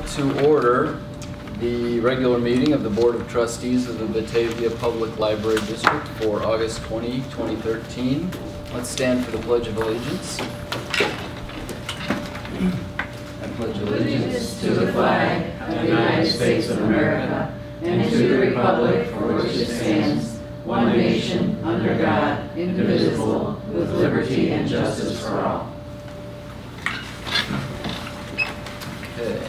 To order the regular meeting of the Board of Trustees of the Batavia Public Library District for August 20, 2013. Let's stand for the Pledge of Allegiance. I pledge allegiance to the flag of the United States of America and to the republic for which it stands, one nation, under God, indivisible, with liberty and justice for all. Okay.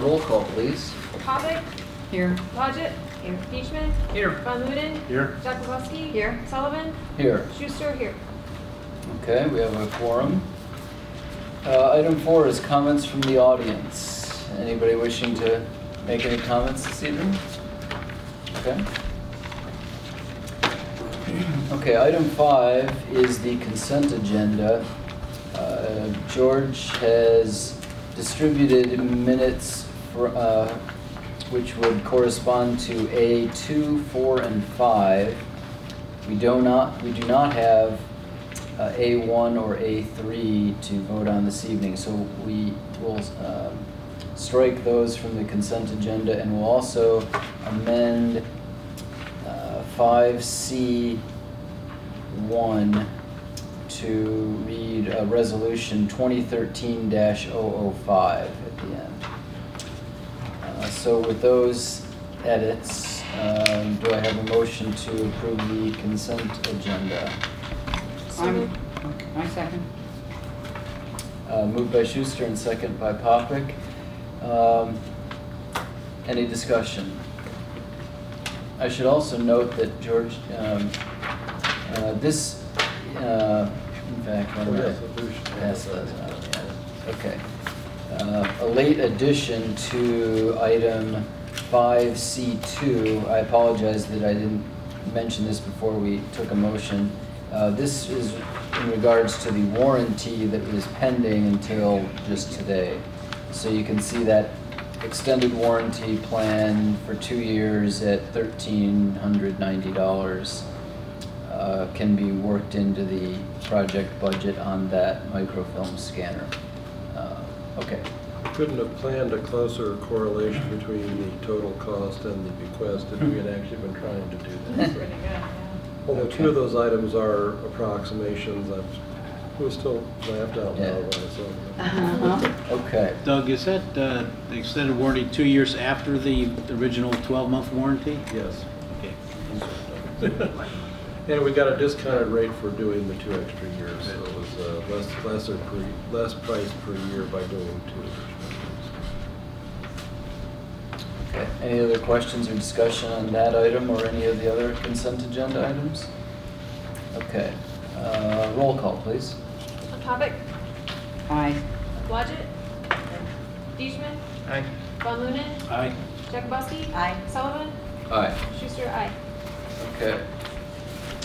Roll call, please. Kovic. Here. Blodgett. Here. Beechman. Here. Von Luden. Here. Jakubowski. Here. Sullivan. Here. Schuster. Here. Okay, we have a quorum. Item 4 is comments from the audience. Anybody wishing to make any comments this evening? Okay. Okay, item 5 is the consent agenda. George has distributed minutes for, which would correspond to A2, 4, and 5. We do not have A1 or A3 to vote on this evening, so we will strike those from the consent agenda, and we'll also amend 5C1 to read Resolution 2013-005 at the end. So with those edits, do I have a motion to approve the consent agenda? I second. Moved by Schuster and second by Popick. Any discussion? I should also note that George, this, in fact, let me pass those out. Okay. A late addition to item 5C2. I apologize that I didn't mention this before we took a motion. This is in regards to the warranty that was pending until just today. So you can see that extended warranty plan for 2 years at $1,390 can be worked into the project budget on that microfilm scanner. Okay. Couldn't have planned a closer correlation between the total cost and the bequest if we had actually been trying to do that. That's pretty good, yeah. Although 2 of those items are approximations, I was still laughed out loud when I saw them. Okay. Doug, is that the extended warranty 2 years after the original 12-month warranty? Yes. Okay. And we got a discounted rate for doing the 2 extra years, so it was less price per year by doing 2 additional years. Okay. Any other questions or discussion on that item or any of the other consent agenda items? Okay. Roll call, please. Kovic. Aye. Blodgett. Beechman. Aye. Von Luden. Aye. Jakubowski. Aye. Sullivan. Aye. Schuster. Aye. Okay.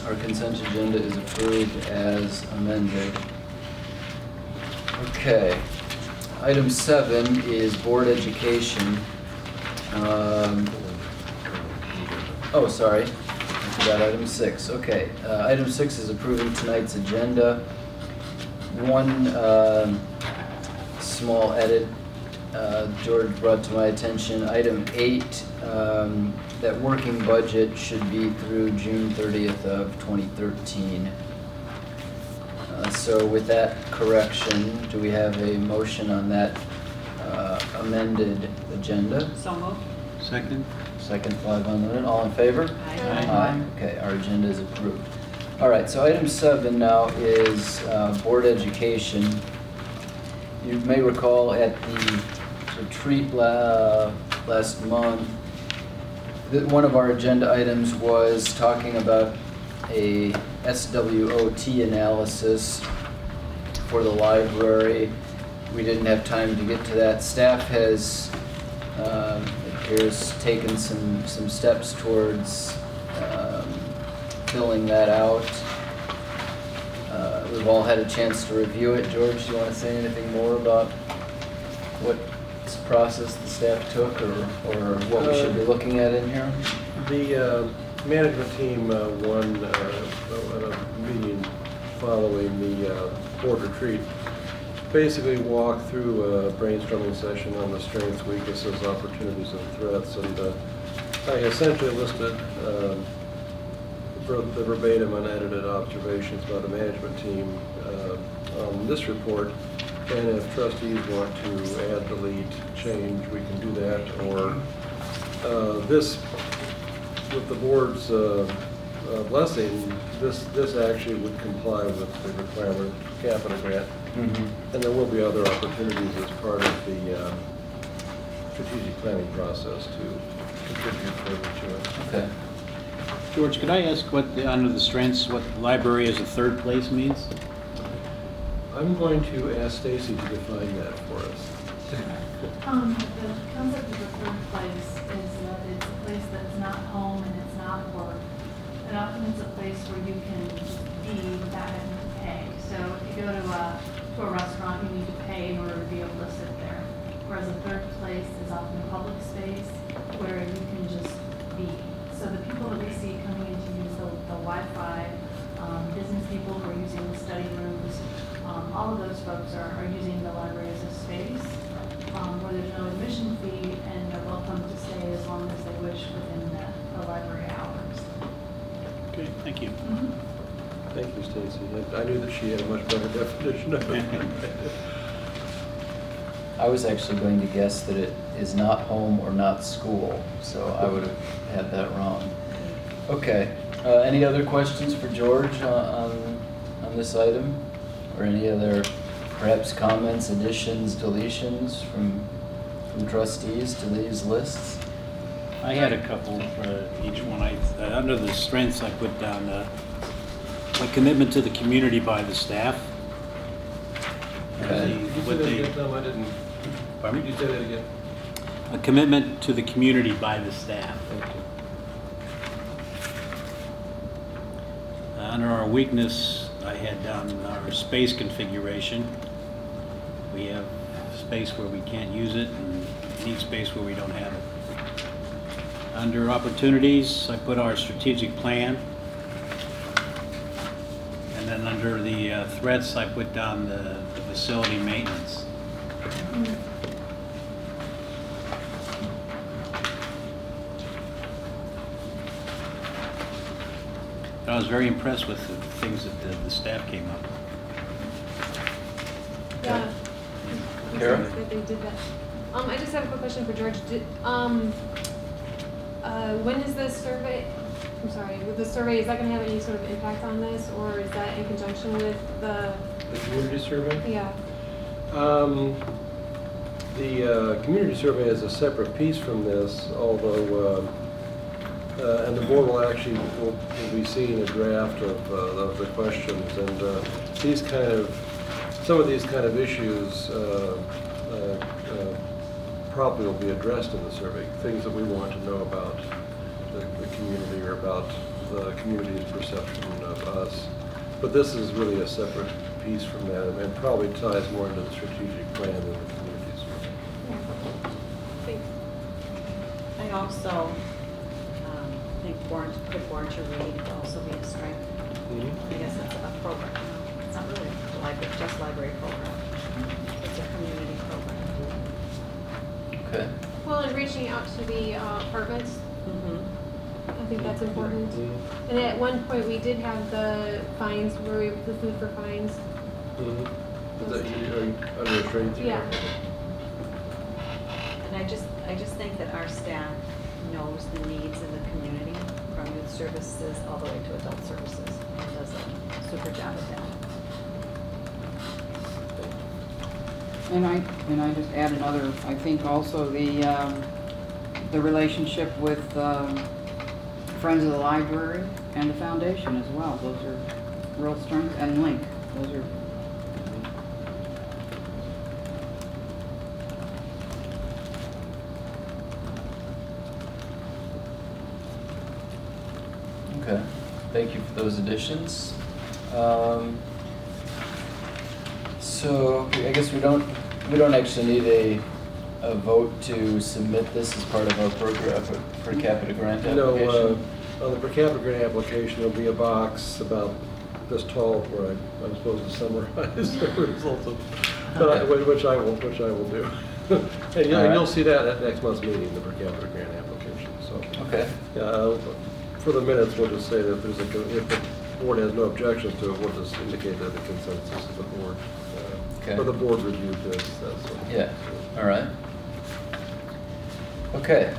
Our consent agenda is approved as amended. Okay. Item 7 is board education. Oh, sorry. I forgot item 6. Okay. Item 6 is approving tonight's agenda. One small edit George brought to my attention. Item 8, that working budget should be through June 30th of 2013. So with that correction, do we have a motion on that amended agenda? So moved. Second? Second by Von Luden. All in favor? Aye. Aye. Okay, our agenda is approved. All right, so item 7 now is board education. You may recall at the retreat last month that one of our agenda items was talking about a SWOT analysis for the library. We didn't have time to get to that. Staff has, it appears, taken some steps towards filling that out. We've all had a chance to review it. George, do you want to say anything more about what process the staff took, or what we should be looking at in here? The management team won at a meeting following the board retreat basically walk through a brainstorming session on the strengths, weaknesses, opportunities, and threats. And I essentially listed the verbatim unedited observations by the management team on this report. And if trustees want to add, delete, change, we can do that. Or this, with the board's blessing, this actually would comply with the requirement of capital grant. Mm-hmm. And there will be other opportunities as part of the strategic planning process to contribute further to it. Okay. George, could I ask what, under the strengths, what library as a third place means? I'm going to ask Stacy to define that for us. The concept of the third place is that it's a place that's not home and it's not work. And often it's a place where you can just be without having to pay. So if you go to a restaurant, you need to pay in order to be able to sit there. Whereas a third place is often a public space where you can just be. So the people that we see coming in to use the Wi-Fi, business people who are using the study rooms, all of those folks are using the library as a space where there's no admission fee and they're welcome to stay as long as they wish within the library hours. Okay, thank you. Mm-hmm. Thank you, Stacy. I knew that she had a much better definition of it. I was actually going to guess that it is not home or not school, so I would have had that wrong. Okay. Any other questions for George on this item? Or any other perhaps comments, additions, deletions from trustees to these lists? I had a couple for each one. Under the strengths, I put down a commitment to the community by the staff. Okay. Did you say that again, Tom? I didn't. Pardon me? Did you say that again? A commitment to the community by the staff. Thank you. Under our weakness, I had down our space configuration. We have space where we can't use it and need space where we don't have it. Under opportunities, I put our strategic plan. And then under the threats, I put down the facility maintenance. I was very impressed with the things that the staff came up with. Yeah. Kara? That they did that. I just have a quick question for George. When is this survey, I'm sorry, with the survey, is that going to have any sort of impact on this, or is that in conjunction with the community survey? Yeah. The community survey is a separate piece from this, although, and the board will actually will be seeing a draft of the questions, and these kind of, some of these kind of issues probably will be addressed in the survey, things that we want to know about the community or about the community's perception of us. But this is really a separate piece from that, and probably ties more into the strategic plan than the community survey. Thanks. I also think good born to read would also be a strength. Mm-hmm. I guess it's a program. It's not really a library, just library program. It's a community program. Okay. Well, and reaching out to the apartments, I think that's important. Mm-hmm. And at one point, we did have the fines, the food for fines. Mm-hmm. Is that you under a trade? Yeah. And I just think that our staff knows the needs in the community, from youth services all the way to adult services, and does a super job at that. And I just add another, I think also the relationship with Friends of the Library and the Foundation as well. Those are real strengths, and Link. Those are. Okay. Thank you for those additions. So I guess we don't actually need a vote to submit this as part of our program per capita grant application. No, on the per capita grant application, there'll be a box about this tall where I'm supposed to summarize the results of But which I will do. And you'll see that at next month's meeting, the per capita grant application, so. Okay. For the minutes, we'll just say that if the board has no objections to it, we'll just indicate that the consensus of the board. Okay. But the board reviewed this, that's what. Yeah, all right. Okay,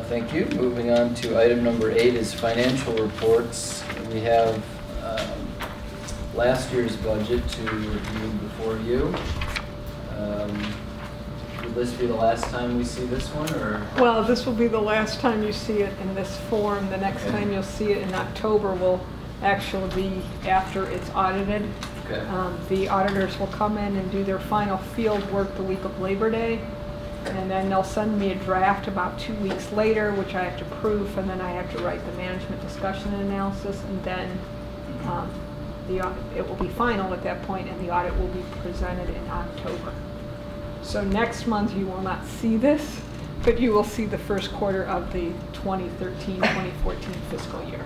thank you. Moving on to item number 8 is financial reports. We have last year's budget to review before you. Will this be the last time we see this one, or? Well, this will be the last time you see it in this form. The next Okay. time you'll see it in October will actually be after it's audited. Okay. The auditors will come in and do their final field work the week of Labor Day. And then they'll send me a draft about 2 weeks later, which I have to proof, and then I have to write the management discussion and analysis, and then it will be final at that point, and the audit will be presented in October. So next month you will not see this, but you will see the first quarter of the 2013-2014 fiscal year.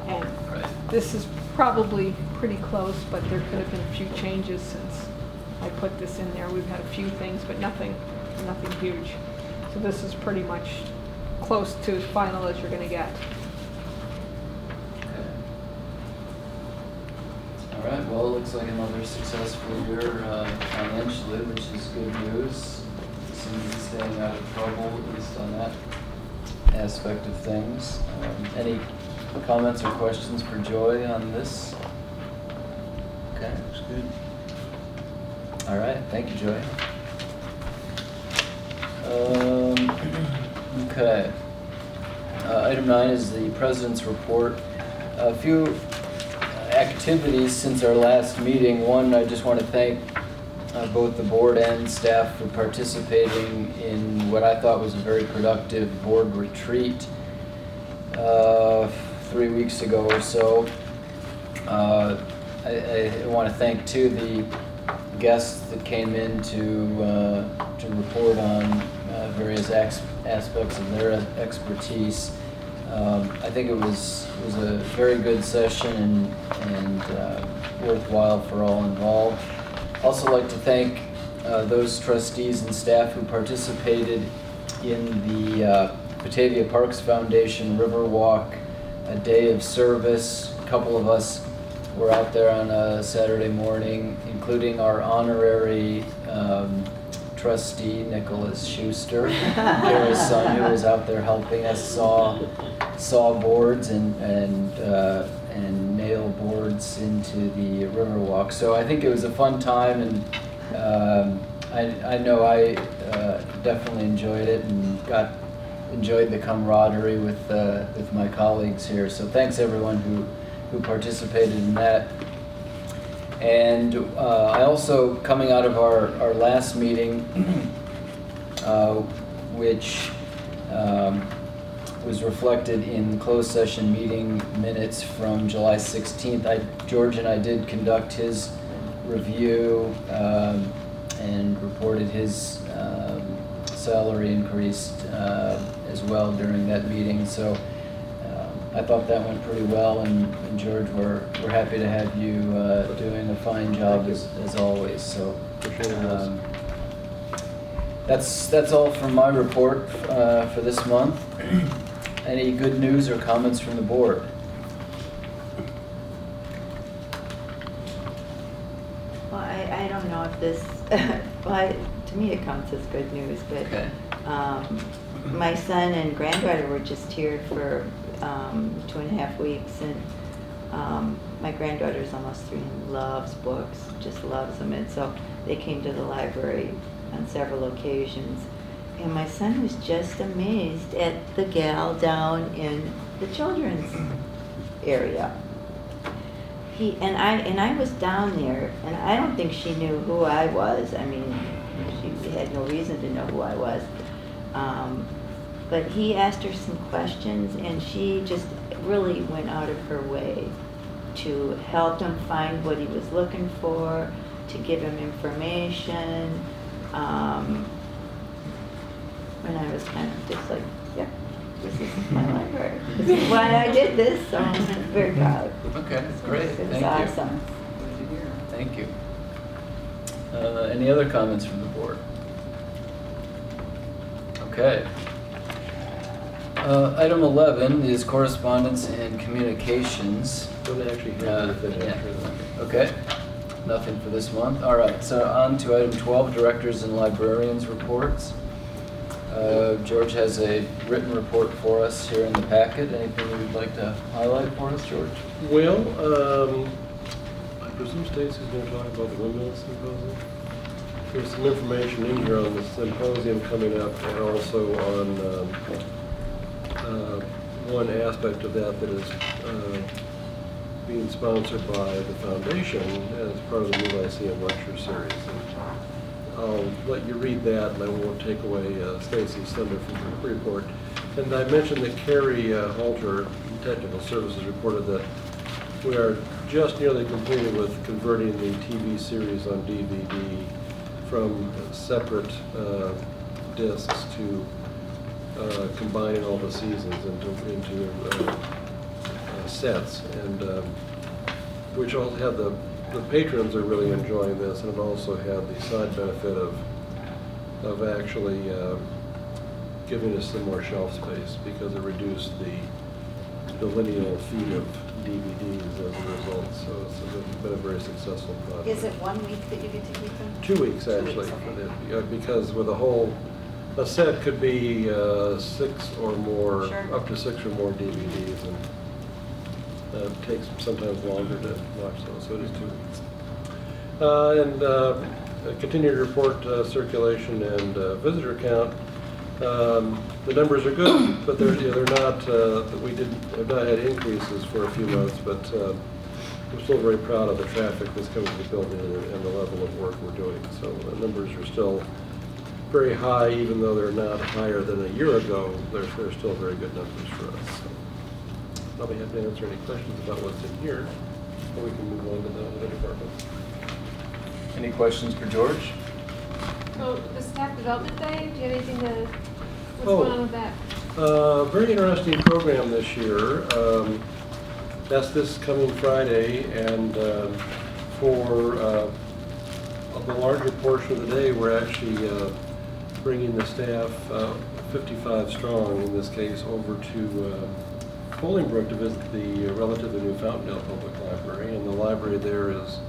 And Right. this is probably pretty close, but there could have been a few changes since I put this in there. We've had a few things, but nothing huge. So this is pretty much close to as final as you're going to get. Okay. All right, well, it looks like another successful year financially, which is good news. Seems to be staying out of trouble, at least on that aspect of things. Any comments or questions for Joy on this? Okay. Looks good. All right, thank you, Joy. Okay. Item 9 is the President's report. A few activities since our last meeting. One, I just want to thank both the board and staff for participating in what I thought was a very productive board retreat 3 weeks ago or so. I want to thank, too, the guests that came in to report on various aspects of their expertise. I think it was a very good session and worthwhile for all involved. Also like to thank those trustees and staff who participated in the Batavia Parks Foundation Riverwalk, a day of service. A couple of us were out there on a Saturday morning, including our honorary trustee, Nicholas Schuster, Kara's son, who was out there helping us saw boards and nail boards into the Riverwalk. So I think it was a fun time, and I know I definitely enjoyed it and enjoyed the camaraderie with my colleagues here. So thanks everyone who participated in that. And I also, coming out of our last meeting, which was reflected in the closed session meeting minutes from July 16th, George and I did conduct his review and reported his salary increased as well during that meeting. So I thought that went pretty well, and George, we're happy to have you doing a fine job as always. So that's all from my report for this month. Any good news or comments from the board? Well, I don't know if this, well, to me it counts as good news, but Okay. My son and granddaughter were just here for 2.5 weeks, and my granddaughter's almost 3 and loves books, just loves them, and so they came to the library on several occasions. And my son was just amazed at the gal down in the children's area. And I was down there, and I don't think she knew who I was. I mean, she had no reason to know who I was. But he asked her some questions, and she just really went out of her way to help him find what he was looking for, to give him information. And I was kind of just like, yeah, this is my library. This is why I did this, so I'm very proud. Okay, great. It was Thank you. awesome. Thank you. Any other comments from the board? Okay. Item 11 is correspondence and communications. Don't actually have anything Yeah. after that. Okay, nothing for this month. All right, so on to item 12, directors and librarians reports. George has a written report for us here in the packet. Anything you'd like to highlight for us, George? Well, I presume Stacy's going to talk about the windmill symposium. There's some information in here on the symposium coming up, and also on one aspect of that that is being sponsored by the foundation as part of the New Lyceum Lecture Series. And I'll let you read that, and I won't take away Stacy's thunder from the report. And I mentioned that Carrie Halter, Technical Services, reported that we are just nearly completed with converting the TV series on DVD from separate discs to combining all the seasons into sets, and which all had the patrons are really enjoying this, and it also had the side benefit of actually giving us some more shelf space because it reduced the lineal feed of DVDs as a result. So it's been a very successful project. Is it 1 week that you get to keep them? 2 weeks actually, okay. because with a set could be 6 or more, Sure. up to 6 or more DVDs, and it takes sometimes longer to watch those, so it is 2 weeks. Continue to report circulation and visitor count. The numbers are good, but they're not. We have not had increases for a few months, but we're still very proud of the traffic that's coming to the building and the level of work we're doing. So the numbers are still very high, even though they're not higher than a year ago. They're still very good numbers for us. So I'll be happy to answer any questions about what's in here, or we can move on to the other departments. Any questions for George? So the staff development day, do you have anything to, what's Oh. going on with that? Very interesting program this year. That's this coming Friday, and for the larger portion of the day, we're actually bringing the staff, 55 strong in this case, over to Bolingbrook to visit the relatively new Fountaindale Public Library, and the library there is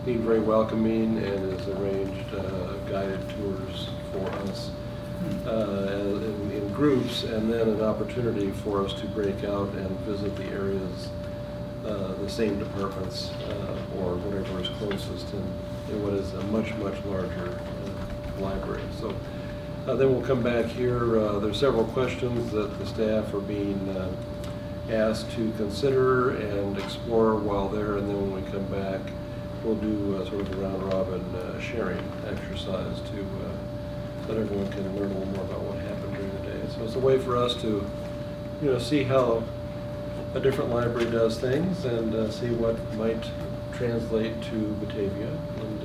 being very welcoming and has arranged guided tours for us in groups, and then an opportunity for us to break out and visit the areas, the same departments or whatever is closest in what is a much, much larger library. So then we'll come back here. There's several questions that the staff are being asked to consider and explore while there, and then when we come back, we'll do sort of a round-robin sharing exercise to let everyone can learn a little more about what happened during the day. So it's a way for us to, see how a different library does things and see what might translate to Batavia. And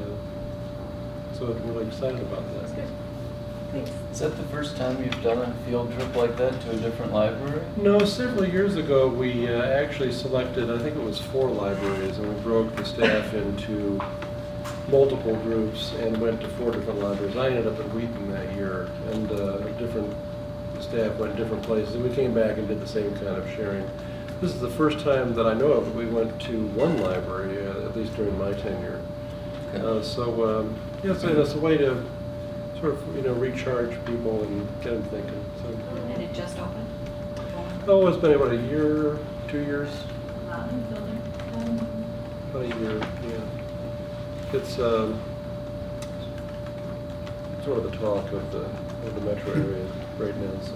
so I'm really excited about that. That's good. Thanks. Is that the first time you've done a field trip like that to a different library? No, several years ago we actually selected, I think it was 4 libraries, and we broke the staff into multiple groups and went to 4 different libraries. I ended up at Wheaton that year, and different staff went different places, and we came back and did the same kind of sharing. This is the first time that I know of that we went to one library, at least during my tenure. Okay. So it's a way to sort of, recharge people and get them thinking. So, And it just opened? oh, it's been about a year, 2 years, Not in the building. about a year, yeah. It's sort of the talk of the metro area right now, so.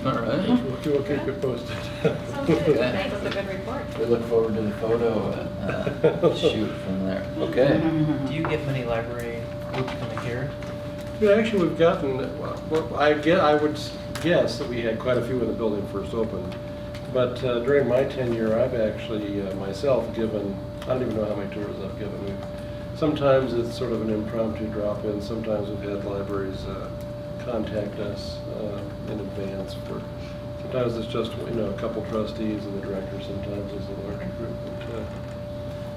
All right. We'll keep it posted. Sounds good. Okay. That was a good report. We look forward to the photo shoot from there. Okay. Do you get many library groups coming here? Yeah, actually, we've gotten, well, I would guess that we had quite a few when the building first opened. But during my tenure, I've actually myself given, I don't even know how many tours I've given. Sometimes it's sort of an impromptu drop-in. Sometimes we've had libraries contact us in advance for, sometimes it's just, a couple trustees and the director, sometimes it's a larger group.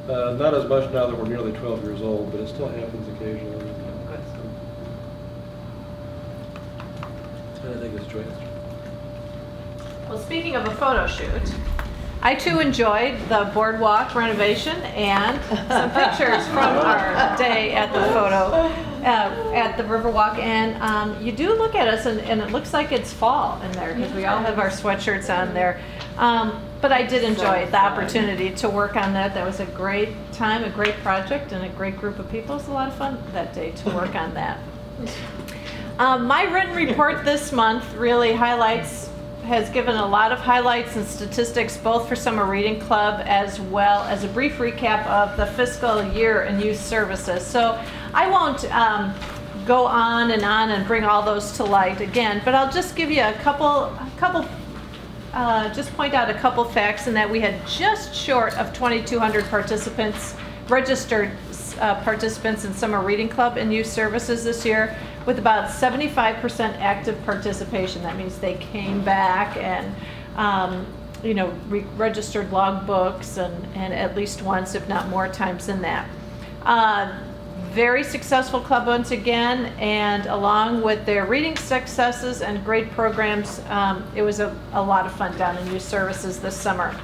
Not as much now that we're nearly 12 years old, but it still happens occasionally. Good. I think it's joyous. Well, speaking of a photo shoot, I too enjoyed the boardwalk renovation and some pictures from our day at the at the Riverwalk. And you do look at us, and it looks like it's fall in there because we all have our sweatshirts on there. But I did enjoy the opportunity to work on that. That was a great time, a great project, and a great group of people. It was a lot of fun that day to work on that. My written report this month really has given a lot of highlights and statistics, both for Summer Reading Club as well as a brief recap of the fiscal year in youth services. So I won't go on and bring all those to light again, but I'll just give you just point out a couple facts, in that we had just short of 2,200 participants, registered participants in Summer Reading Club and youth services this year, with about 75% active participation. That means they came back and registered logbooks and at least once, if not more times than that. Very successful club once again, and along with their reading successes and great programs, it was a lot of fun down in youth services this summer.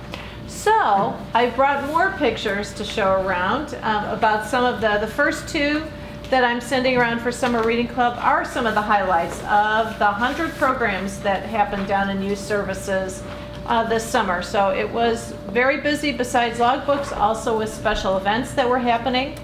So I brought more pictures to show around about some of the first two that I'm sending around for Summer Reading Club are some of the highlights of the 100 programs that happened down in youth services this summer. So it was very busy, besides logbooks, also with special events that were happening.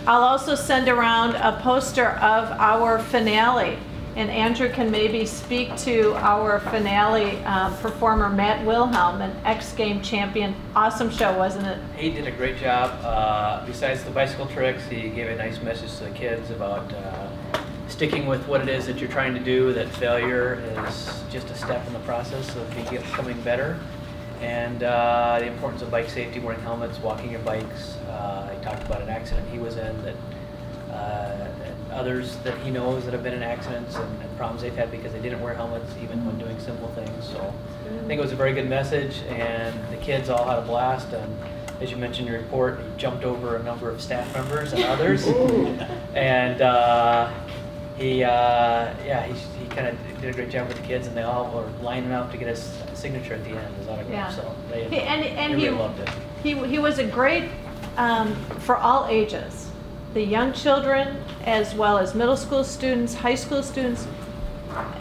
I'll also send around a poster of our finale, and Andrew can maybe speak to our finale performer, Matt Wilhelm, an X-Game champion. Awesome show, wasn't it? He did a great job. Besides the bicycle tricks, he gave a nice message to the kids about sticking with what it is that you're trying to do, that failure is just a step in the process of becoming better, and the importance of bike safety, wearing helmets, walking your bikes. He talked about an accident he was in, and others that he knows that have been in accidents and problems they've had because they didn't wear helmets even when doing simple things. So I think it was a very good message, and the kids all had a blast. And as you mentioned in your report, he jumped over a number of staff members and others, and he kind of did a great job with the kids, and they all were lining up to get his signature at the end, his autograph. Yeah. So they he really loved it. He was a great for all ages. The young children, as well as middle school students, high school students.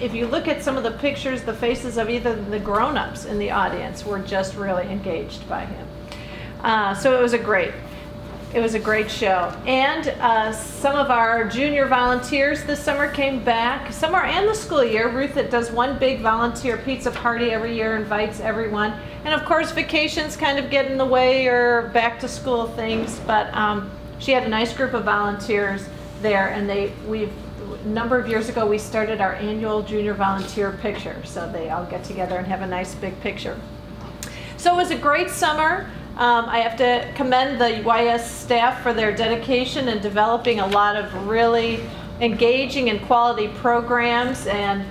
If you look at some of the pictures, the faces of even the grown-ups in the audience were just really engaged by him. So it was a great show. And some of our junior volunteers this summer came back. Summer and the school year. Ruth does one big volunteer pizza party every year, invites everyone. And of course, vacations kind of get in the way, or back to school things, but she had a nice group of volunteers there, and a number of years ago we started our annual junior volunteer picture, so they all get together and have a nice big picture. So it was a great summer. I have to commend the YS staff for their dedication in developing a lot of really engaging and quality programs, and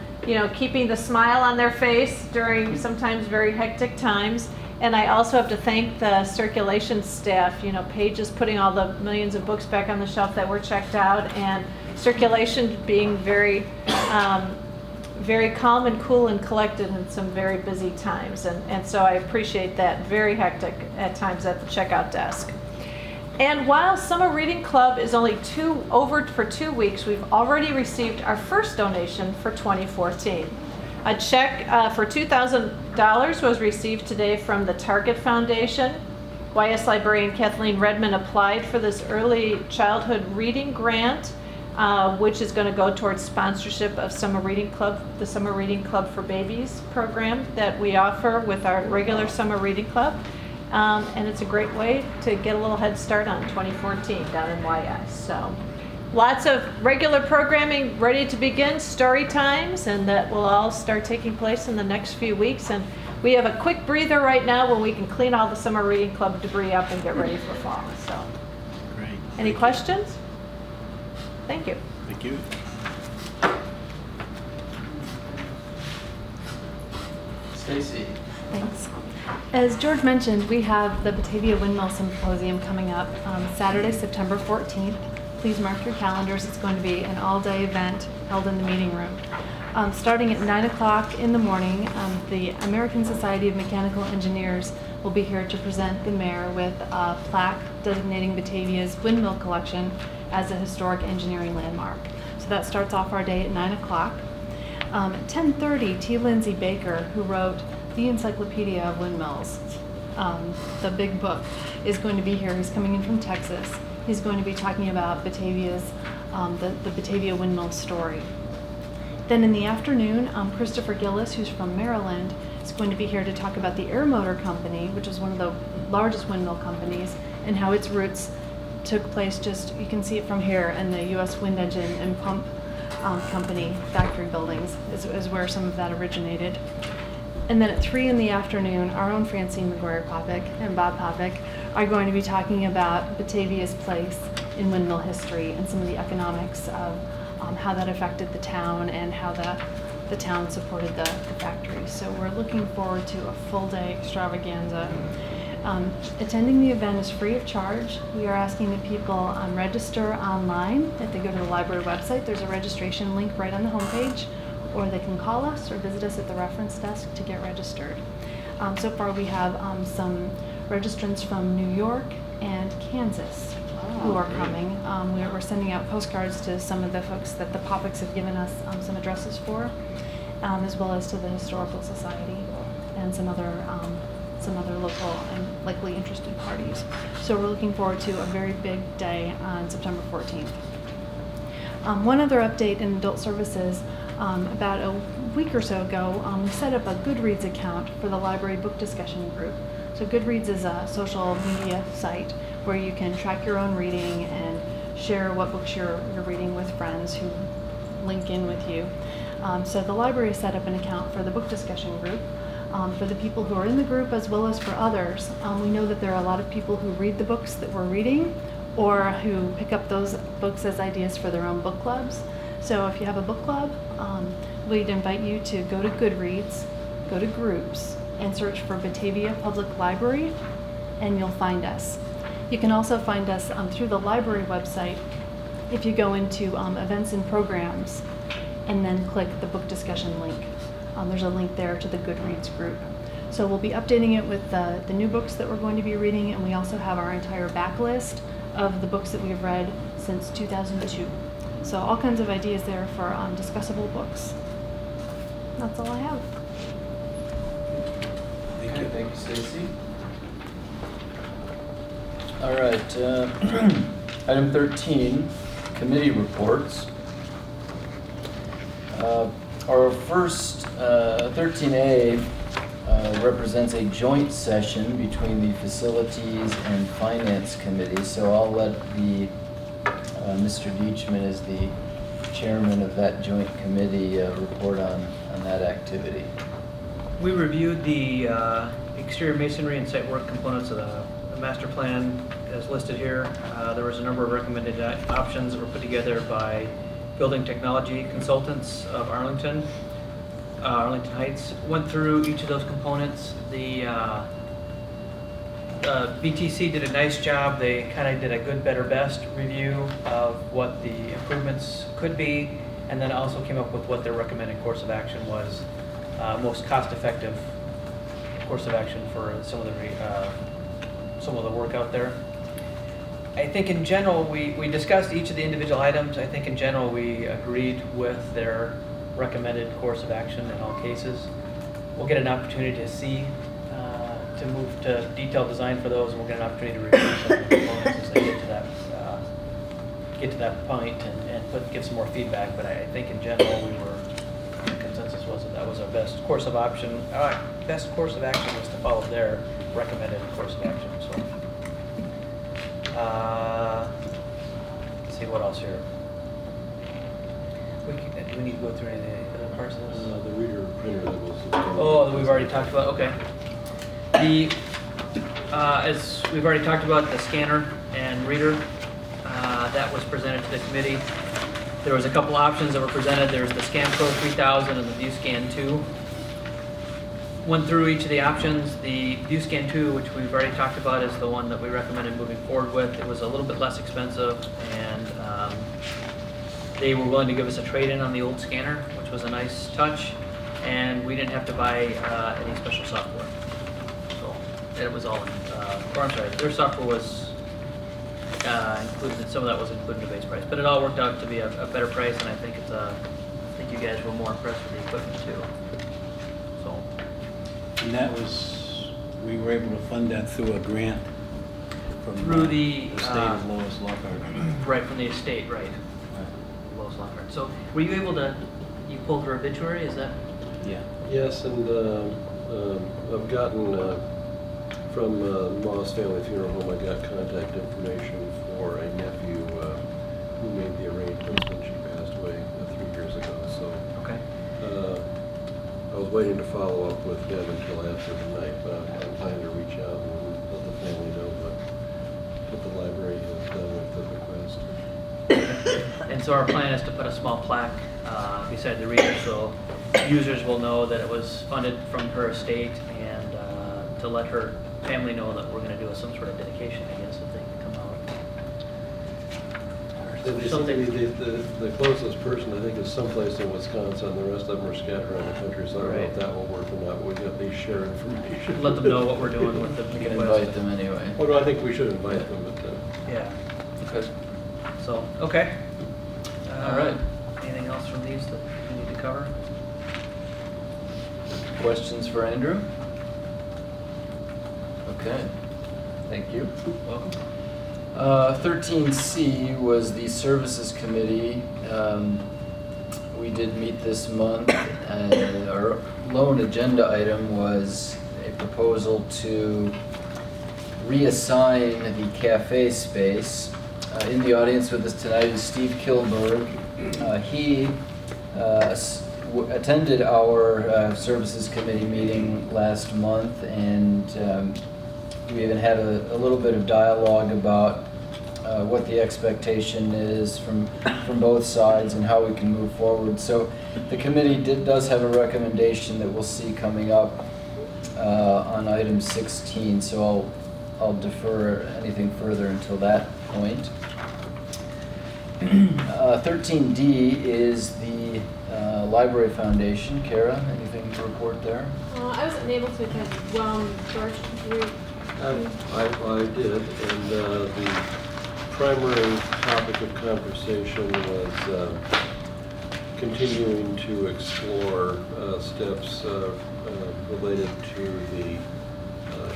keeping the smile on their face during sometimes very hectic times. And I also have to thank the circulation staff. Paige is putting all the millions of books back on the shelf that were checked out, and circulation being very, very calm and cool and collected in some very busy times. And so I appreciate that. Very hectic at times at the checkout desk. And while Summer Reading Club is only over for 2 weeks, we've already received our first donation for 2014. A check for $2,000 was received today from the Target Foundation. YS librarian Kathleen Redmond applied for this early childhood reading grant, which is going to go towards sponsorship of Summer Reading Club, the Summer Reading Club for Babies program that we offer with our regular Summer Reading Club. And it's a great way to get a little head start on 2014 down in YS. So lots of regular programming ready to begin, story times, and that will all start taking place in the next few weeks. And we have a quick breather right now when we can clean all the Summer Reading Club debris up and get ready for fall. So, Great. Any questions? Thank you. Thank you. Stacy. Thanks. As George mentioned, we have the Batavia Windmill Symposium coming up Saturday, September 14th. Please mark your calendars. It's going to be an all-day event held in the meeting room. Starting at 9 o'clock in the morning, the American Society of Mechanical Engineers will be here to present the mayor with a plaque designating Batavia's windmill collection as a historic engineering landmark. So that starts off our day at 9 o'clock. At 10:30, T. Lindsay Baker, who wrote the Encyclopedia of Windmills, the big book, is going to be here. He's coming in from Texas. He's going to be talking about Batavia's, the Batavia windmill story. Then in the afternoon, Christopher Gillis, who's from Maryland, is going to be here to talk about the Air Motor Company, which is one of the largest windmill companies, and how its roots took place just, you can see it from here, in the U.S. Wind Engine and Pump Company factory buildings is where some of that originated. And then at 3 in the afternoon, our own Francine McGuire-Popick and Bob Popick are going to be talking about Batavia's place in windmill history and some of the economics of how that affected the town and how the town supported the factory. So we're looking forward to a full-day extravaganza. Attending the event is free of charge. We are asking that people register online. If they go to the library website, there's a registration link right on the homepage, or they can call us or visit us at the reference desk to get registered. So far we have some registrants from New York and Kansas who are coming. We're sending out postcards to some of the folks that the Popicks have given us some addresses for, as well as to the Historical Society and some other local and likely interested parties. So we're looking forward to a very big day on September 14th. One other update in adult services, about a week or so ago, we set up a Goodreads account for the library book discussion group. So Goodreads is a social media site where you can track your own reading and share what books you're reading with friends who link in with you. So the library set up an account for the book discussion group for the people who are in the group as well as for others. We know that there are a lot of people who read the books that we're reading or who pick up those books as ideas for their own book clubs. So if you have a book club, we'd invite you to go to Goodreads, go to groups, and search for Batavia Public Library, and you'll find us. You can also find us through the library website if you go into events and programs and then click the book discussion link. There's a link there to the Goodreads group. So we'll be updating it with the new books that we're going to be reading, and we also have our entire backlist of the books that we've read since 2002. So all kinds of ideas there for discussable books. That's all I have. Thank you. Thank you, Stacy. All right, item 13, committee reports. Our first 13A represents a joint session between the Facilities and Finance Committee. So I'll let Mr. Deachman, as the chairman of that joint committee, report on that activity. We reviewed the exterior masonry and site work components of the master plan as listed here. There was a number of recommended options that were put together by Building Technology Consultants of Arlington Heights. Went through each of those components. The BTC did a nice job. They kind of did a good, better, best review of what the improvements could be, and then also came up with what their recommended course of action was, most cost-effective course of action for some of the work out there. I think in general, we discussed each of the individual items. I think in general we agreed with their recommended course of action in all cases. We'll get an opportunity to see, to move to detailed design for those, and we'll get an opportunity to review some of the components as they get to that point and give some more feedback. But I think in general the consensus was that was our best course of action. Best course of action was to follow their recommended course of action. So. Let's see what else here. Do we need to go through any of the other parts of this? The reader printer that was. Oh, that we've already talked about. Okay. As we've already talked about, the scanner and reader that was presented to the committee. There was a couple options that were presented. There's the Scan Pro 3000 and the ViewScan 2. went through each of the options. The View Scan 2, which we've already talked about, is the one that we recommended moving forward with. It was a little bit less expensive, and they were willing to give us a trade-in on the old scanner, which was a nice touch, and we didn't have to buy any special software. So it was all, or I'm sorry, their software was included, some of that was included in the base price, but it all worked out to be a better price, and I think it's I think you guys were more impressed with the equipment too. So. And that was, we were able to fund that through a grant from Through the state of Lois Lockhart. Right, from the estate, right. Lois Lockhart. So were you able to, you pulled her obituary, is that? Yeah. Yes, and I've gotten from Moss Family Funeral Home, I got contact information for a nephew who made the arrangements when she passed away 3 years ago. So Okay. I was waiting to follow up with them until after the night, but I'm planning to reach out and let the family know what the library has done with the request. And so our plan is to put a small plaque beside the wreath, so users will know that it was funded from her estate, and to let her family know that we're going to do some sort of dedication, I guess, if they can come out. They Something. the closest person, I think, is someplace in Wisconsin. The rest of them are scattered around the country, so I don't know if Right. that will work or not. We can at least share information. Let them know what we're doing with the We can request. invite them anyway. Well, no, I think we should invite them, but Yeah. Okay. So, okay. All right. Anything else from these that we need to cover? Questions for Andrew? Okay, thank you. Welcome. 13C was the Services Committee. We did meet this month, and our lone agenda item was a proposal to reassign the cafe space. In the audience with us tonight is Steve Kilberg. He attended our Services Committee meeting last month, and we even had a little bit of dialogue about what the expectation is from both sides and how we can move forward. So the committee does have a recommendation that we'll see coming up on item 16, so I'll defer anything further until that point. 13D is the Library Foundation. Kara, anything to report there? I wasn't able to attend. George, I did, and the primary topic of conversation was continuing to explore steps related to the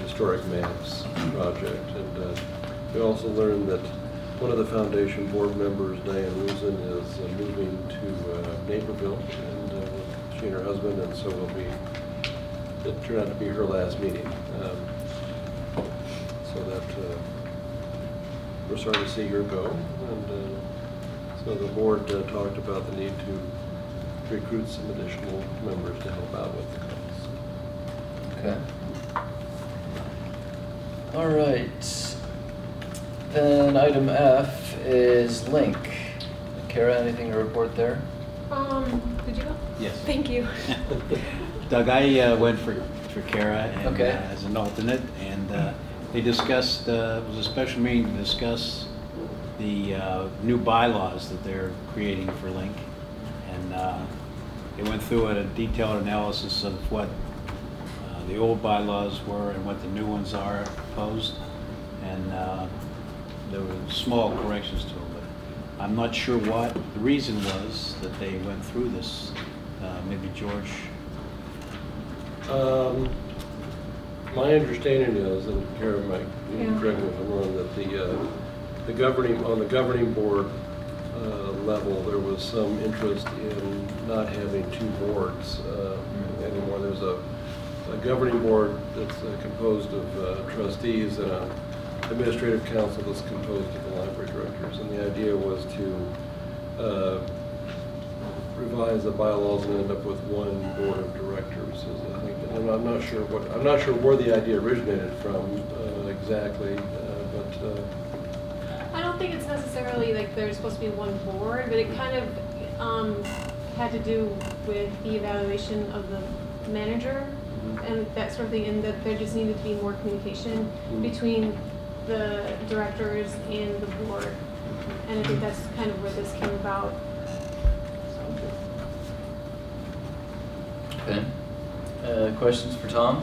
historic maps project. And we also learned that one of the foundation board members, Diane Rusin, is moving to Naperville, and she and her husband, and so it turned out to be her last meeting. So that we're sorry to see her go, and so the board talked about the need to recruit some additional members to help out with the cause. Okay. All right. Then item F is Link. Kara, anything to report there? did you go? Yes. Thank you. Doug, I went for Kara and, Okay. as an alternate, and they discussed, it was a special meeting to discuss the new bylaws that they're creating for Link. And they went through a detailed analysis of what the old bylaws were and what the new ones are proposed. And there were small corrections to them, but I'm not sure what the reason was that they went through this. Maybe George? My understanding is, and Karen might correct me if I'm wrong, that the governing board level, there was some interest in not having two boards anymore. There's a governing board that's composed of trustees and an administrative council that's composed of the library directors, and the idea was to revise the bylaws and end up with one board of directors. I think, and I'm not sure where the idea originated from exactly, but I don't think it's necessarily like there's supposed to be one board, but it kind of had to do with the evaluation of the manager and that sort of thing, and that there just needed to be more communication between the directors and the board. And I think that's kind of where this came about. Okay. Questions for Tom?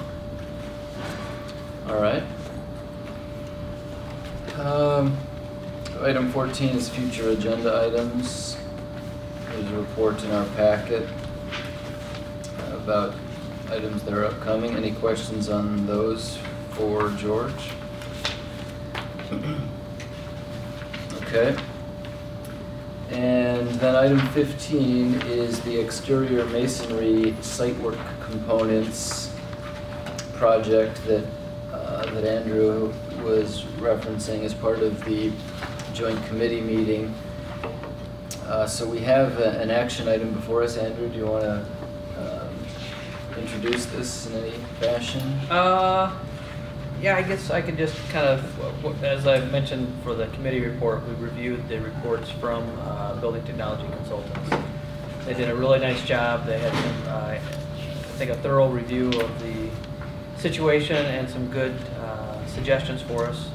All right. Item 14 is future agenda items. There's a report in our packet about items that are upcoming. Any questions on those for George? Okay. And then item 15 is the exterior masonry site work components project that that Andrew was referencing as part of the joint committee meeting. So we have an action item before us. Andrew, do you want to introduce this in any fashion? Yeah, I guess I could just kind of, as I mentioned for the committee report, we reviewed the reports from building technology consultants. They did a really nice job. They had some, I think, a thorough review of the situation and some good suggestions for us.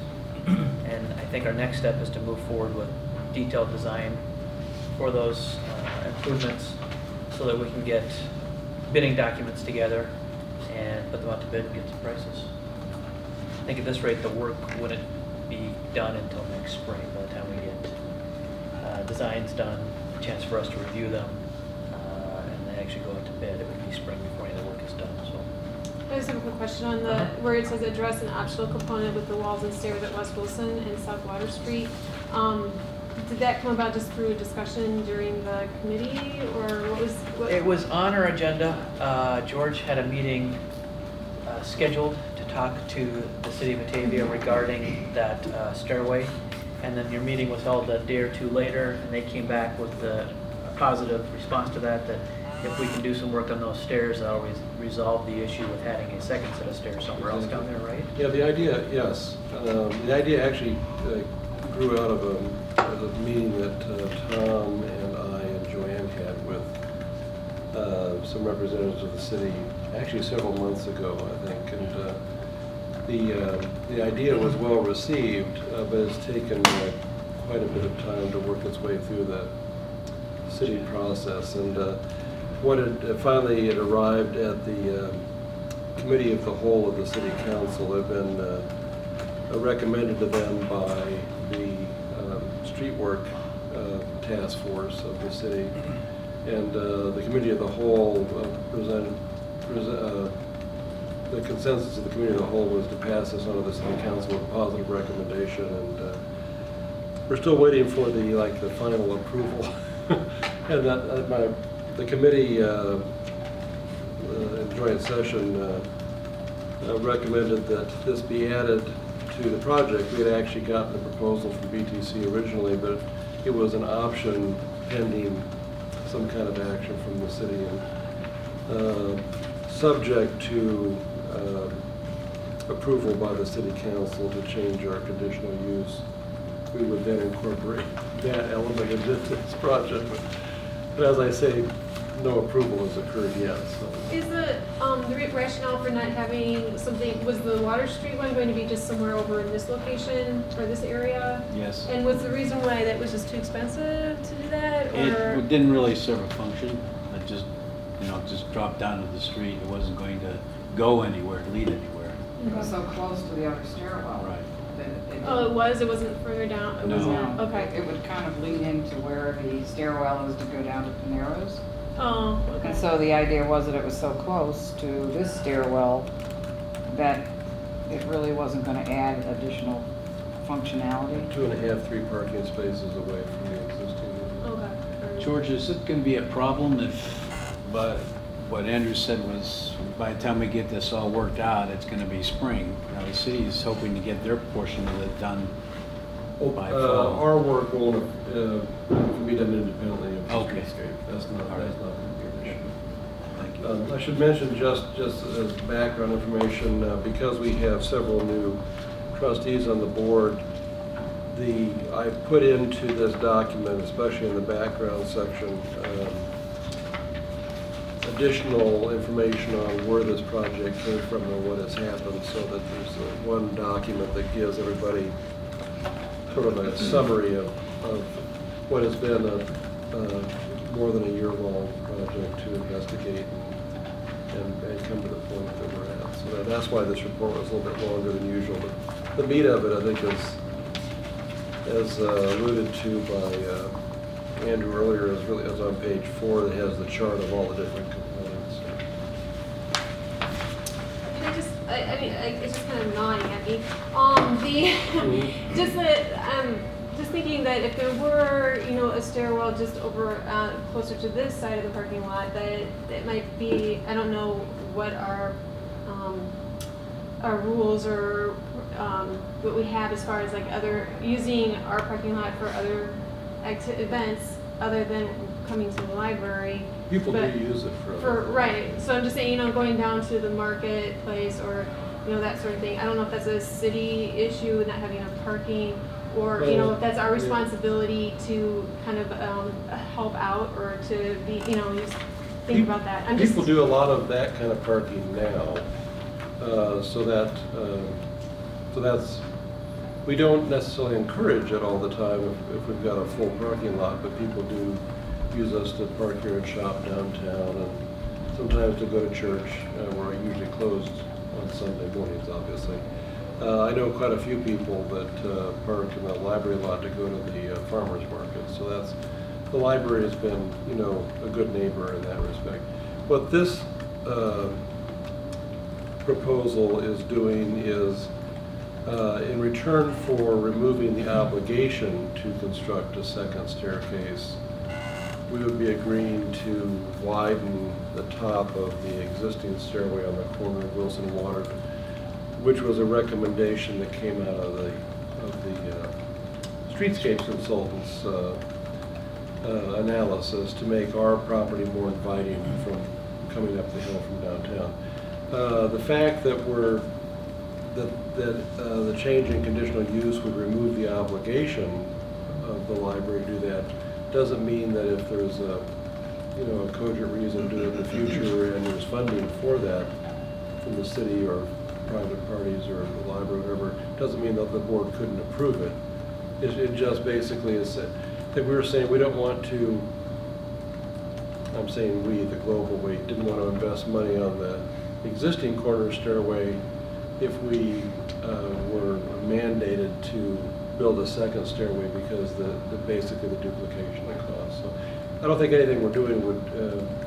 And I think our next step is to move forward with detailed design for those improvements so that we can get bidding documents together and put them out to bid and get some prices. I think at this rate the work wouldn't be done until next spring by the time we get designs done, a chance for us to review them, and then actually go out to bid. It would be spring before any of the work is done. So. I just have a quick question on the where it says address an optional component with the walls and stairs at West Wilson and South Water Street. Did that come about just through a discussion during the committee, or what was? It was on our agenda. George had a meeting scheduled to talk to the city of Batavia regarding that stairway, and then your meeting was held a day or two later, and they came back with a positive response to that, that if we can do some work on those stairs, that'll resolve the issue with having a second set of stairs somewhere else down there, right? Yeah, the idea, yes. The idea actually grew out of a meeting that Tom and I and Joanne had with some representatives of the city, actually several months ago, I think. And the idea was well received, but it's taken quite a bit of time to work its way through the city process. And finally it arrived at the committee of the whole of the city council. It had been recommended to them by the street work task force of the city, and the committee of the whole the consensus of the committee of the whole was to pass this on to the city council with a positive recommendation, and we're still waiting for the final approval. And the committee in joint session recommended that this be added to the project. We had actually gotten the proposal from BTC originally, but it was an option pending some kind of action from the city, and subject to approval by the city council to change our conditional use. We would then incorporate that element into this project. But as I say, no approval has occurred yet. So. Is the rationale for not having something, was the Water Street one going to be just somewhere over in this location or this area? Yes. And was the reason why that was just too expensive to do that? Or? It didn't really serve a function. It just, just dropped down to the street. It wasn't going to go anywhere, lead anywhere. It was so close to the other stairwell. Right. Oh, it was? It wasn't further down? It No. wasn't? Okay. It would kind of lead into where the stairwell is to go down to Panero's. Oh, okay. And so the idea was that it was so close to this stairwell that it really wasn't going to add additional functionality. 2.5, 3 parking spaces away from the existing. Okay. George, is it going to be a problem if, but what Andrew said was, by the time we get this all worked out, it's going to be spring. Now the city is hoping to get their portion of it done by fall. Our work will can be done independently of the Okay. streetscape. That's not All right. going to be an issue. Thank you. I should mention, just as background information, because we have several new trustees on the board, I put into this document, especially in the background section, additional information on where this project came from and what has happened, so that there's one document that gives everybody sort of a summary of what has been a more than a year-long project to investigate and come to the point that we're at. So that's why this report was a little bit longer than usual. But the meat of it, I think, as alluded to by Andrew earlier, is on page 4 that has the chart of all the different components. I mean, it's just kind of gnawing at me. Just thinking that if there were, a stairwell just over closer to this side of the parking lot, that it might be, I don't know what our rules or what we have as far as like using our parking lot for other events other than coming to the library. People do use it for right. So I'm just saying, going down to the marketplace or that sort of thing. I don't know if that's a city issue, not having enough parking, or if that's our responsibility to kind of help out or to be just think about that. People do a lot of that kind of parking now, so that's, we don't necessarily encourage it all the time if we've got a full parking lot, but people do use us to park here and shop downtown, and sometimes to go to church. We're usually closed on Sunday mornings, obviously. I know quite a few people that park in the library lot to go to the farmers market. So the library has been, a good neighbor in that respect. What this proposal is doing is, in return for removing the obligation to construct a second staircase, we would be agreeing to widen the top of the existing stairway on the corner of Wilson and Water, which was a recommendation that came out of the streetscape consultant's analysis to make our property more inviting from coming up the hill from downtown. The fact that the change in conditional use would remove the obligation of the library to do that doesn't mean that if there's a cogent reason to do it in the future and there's funding for that from the city or private parties or the library or whatever, doesn't mean that the board couldn't approve it. It just basically is that we were saying we don't want to, I'm saying we, the global we, didn't want to invest money on the existing corner stairway if we were mandated to build a second stairway because basically the duplication of cost. So I don't think anything we're doing would,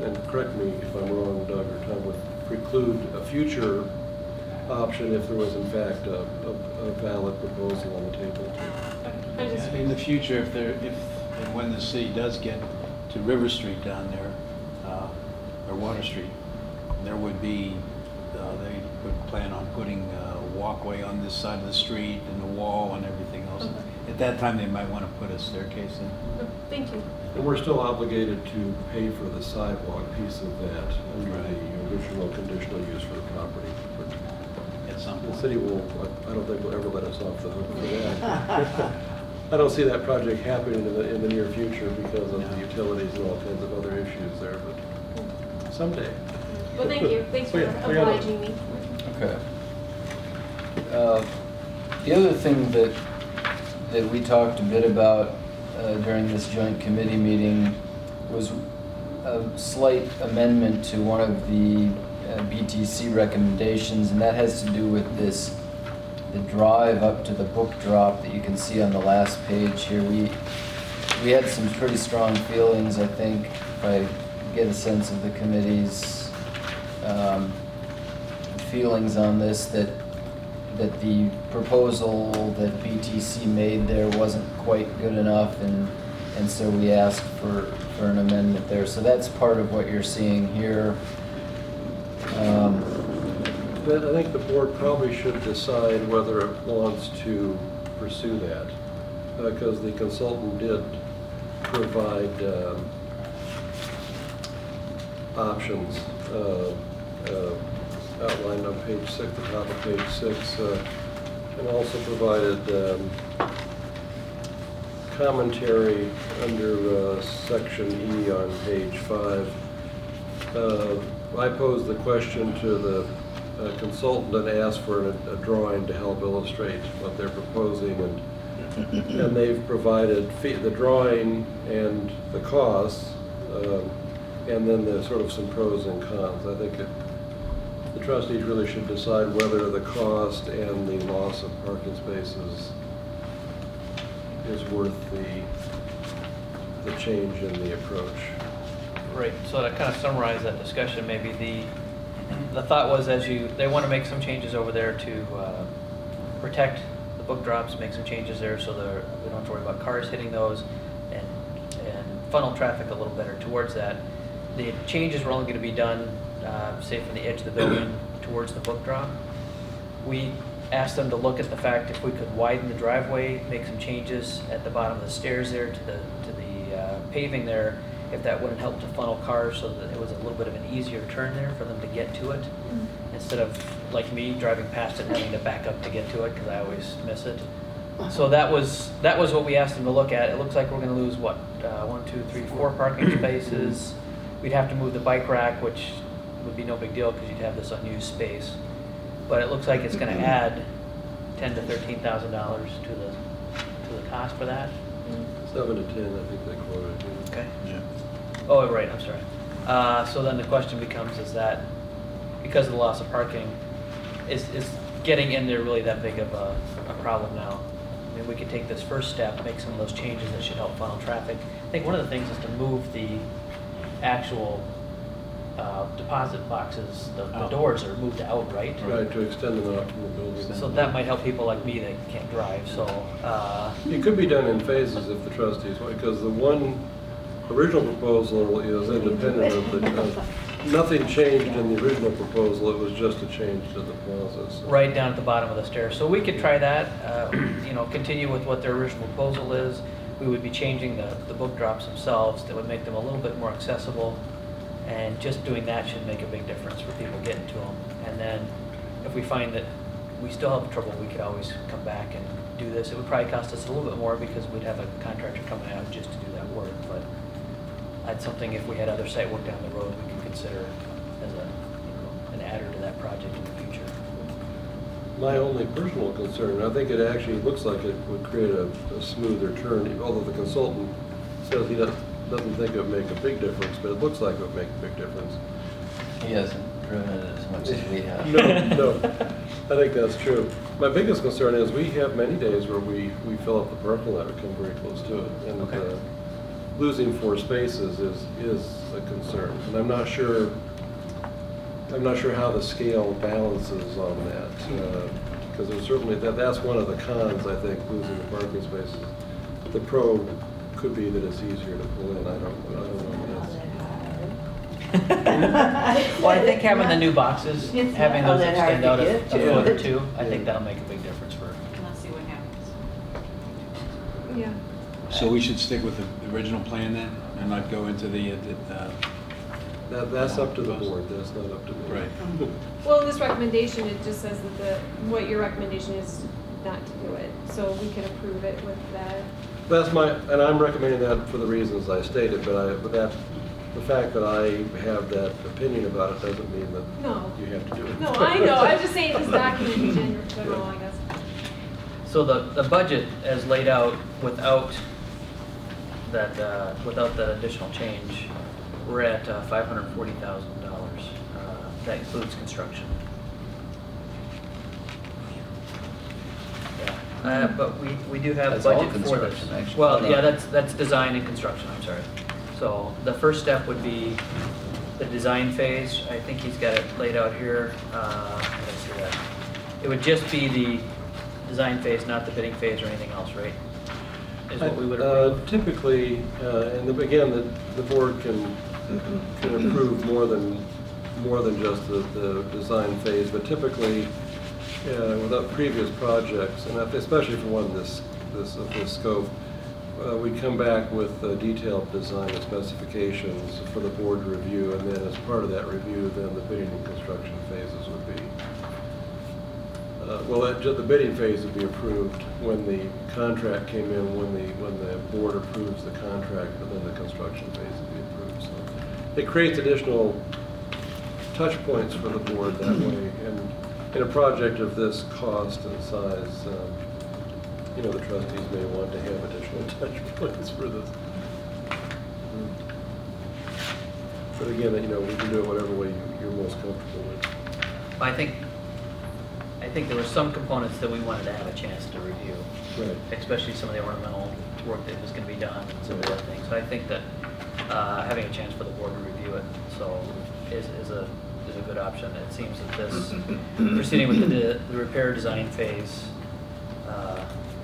and correct me if I'm wrong, Doug or Tom, would preclude a future option if there was in fact a valid proposal on the table. In the future, if and when the city does get to River Street down there, or Water Street, there would be, they would plan on putting a walkway on this side of the street and the wall and everything else. Okay. At that time, they might want to put a staircase in. Thank you. And we're still obligated to pay for the sidewalk piece of that under the original conditional use for the property. At some The point. city will, I don't think will ever let us off the hook for that. I don't see that project happening in the near future because of the utilities and all kinds of other issues there, but someday. Well, thank you. Thanks for obliging me. Okay. The other thing that we talked a bit about during this joint committee meeting was a slight amendment to one of the BTC recommendations, and that has to do with the drive up to the book drop that you can see on the last page here. We had some pretty strong feelings, I think, if I get a sense of the committee's feelings on this, that the proposal that BTC made there wasn't quite good enough, and so we asked for an amendment there. So that's part of what you're seeing here. But I think the board probably should decide whether it wants to pursue that, because the consultant did provide options outlined on page 6, the top of page 6, and also provided commentary under section E on page 5. I posed the question to the consultant and asked for a drawing to help illustrate what they're proposing, and they've provided the drawing and the costs, and then the sort of some pros and cons. I think the trustees really should decide whether the cost and the loss of parking spaces is worth the change in the approach. Right, so to kind of summarize that discussion, maybe the thought was they want to make some changes over there to protect the book drops, make some changes there so we don't have to worry about cars hitting those, and funnel traffic a little better towards that. The changes were only going to be done, say, from the edge of the building towards the book drop. We asked them to look at the fact if we could widen the driveway, make some changes at the bottom of the stairs there to the paving there, if that wouldn't help to funnel cars so that it was a little bit of an easier turn there for them to get to it, instead of, like me, driving past it and having to back up to get to it because I always miss it. So that was what we asked them to look at. It looks like we're going to lose, what, 1, 2, 3, 4 parking spaces. We'd have to move the bike rack, which would be no big deal because you'd have this unused space. But it looks like it's going to add $10,000 to $13,000 to the cost for that. 7 to 10, I think they quoted. Okay. Yeah. Oh, right, I'm sorry. So then the question becomes, is that because of the loss of parking, is getting in there really that big of a problem now? I mean, we could take this first step, make some of those changes that should help funnel traffic. I think one of the things is to move the actual deposit boxes, the doors are moved out, right? Right, to extend them out from the building. So that might help people like me that can't drive, so. It could be done in phases if the trustees want, because the one original proposal is independent of the, nothing changed in the original proposal, it was just a change to the plazas. So. Right down at the bottom of the stairs. So we could try that, continue with what their original proposal is. We would be changing the book drops themselves that would make them a little bit more accessible. And just doing that should make a big difference for people getting to them. And then if we find that we still have trouble, we could always come back and do this. It would probably cost us a little bit more because we'd have a contractor coming out just to do that work. But that's something, if we had other site work down the road, we could consider as an adder to that project in the future. My only personal concern, I think it actually looks like it would create a smoother turn, although the consultant says he doesn't think it would make a big difference, but it looks like it would make a big difference. He hasn't driven it as much as we have. No, I think that's true. My biggest concern is we have many days where we fill up the parking lot or come very close to it. And Okay. Losing 4 spaces is a concern. And I'm not sure how the scale balances on that. Because there's certainly, that's one of the cons, I think, losing the parking spaces. The pro could be that it's easier to pull in. I don't know what it is. Well, I think having the new boxes, It's having not those that hard extend to out a get to. foot or two, I think that'll make a big difference for. Let's see what happens. Yeah. So we should stick with the original plan then, and not go into the That's up to the board. That's not up to me. right. Well, in this recommendation, it just says that what your recommendation is not to do it. So we can approve it with that. That's and I'm recommending that for the reasons I stated, but the fact that I have that opinion about it doesn't mean that No. you have to do it. No, I know. I'm just saying this document in general, I guess. So the budget as laid out without that additional change, we're at $540,000. That includes construction. Yeah, but we do have That's all budget for this. construction, actually. Well, yeah, that's design and construction. I'm sorry. So the first step would be the design phase. I think he's got it laid out here. Let's see that. It would just be the design phase, not the bidding phase or anything else, right? Is what we would approve. Typically, again, the board can approve more than just the design phase, but typically, without previous projects, and especially for one of this scope, we come back with detailed design and specifications for the board to review, and then as part of that review, then the bidding and construction phases would be. The bidding phase would be approved when the contract came in, when the board approves the contract, but then the construction phase would be approved. So it creates additional touch points for the board that way. And in a project of this cost and size, you know, the trustees may want to have additional touch points for this. But again, you know, we can do it whatever way you're most comfortable with. I think there were some components that we wanted to have a chance to review. Right. Especially some of the ornamental work that was going to be done and some of the other things. So I think that having a chance for the board to review it is a good option. It seems that this proceeding with the repair design phase